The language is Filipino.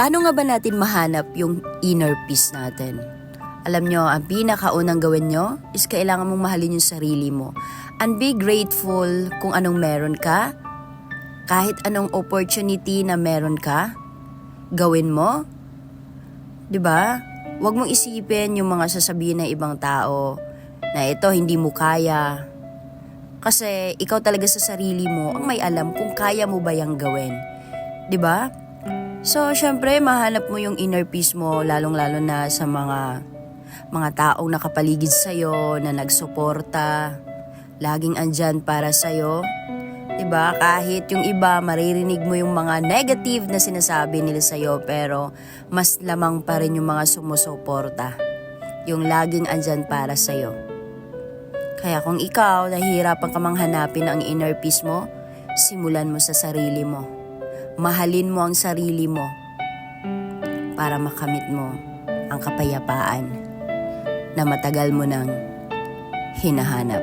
Paano nga ba natin mahanap yung inner peace natin? Alam nyo, ang pinakaunang gawin nyo is kailangan mong mahalin yung sarili mo. And be grateful kung anong meron ka. Kahit anong opportunity na meron ka, gawin mo. 'Di ba? Huwag mong isipin yung mga sasabihin ng ibang tao na ito hindi mo kaya. Kasi ikaw talaga sa sarili mo ang may alam kung kaya mo ba yang gawin. 'Di ba? So, syempre, mahanap mo yung inner peace mo, lalong-lalo na sa mga taong nakapaligid sa'yo, na nagsuporta, laging andyan para sa'yo. Diba? Kahit yung iba, maririnig mo yung mga negative na sinasabi nila sa'yo, pero mas lamang pa rin yung mga sumusuporta. Yung laging andyan para sa'yo. Kaya kung ikaw, nahihirapan ka mang hanapin ang inner peace mo, simulan mo sa sarili mo. Mahalin mo ang sarili mo para makamit mo ang kapayapaan na matagal mo nang hinahanap.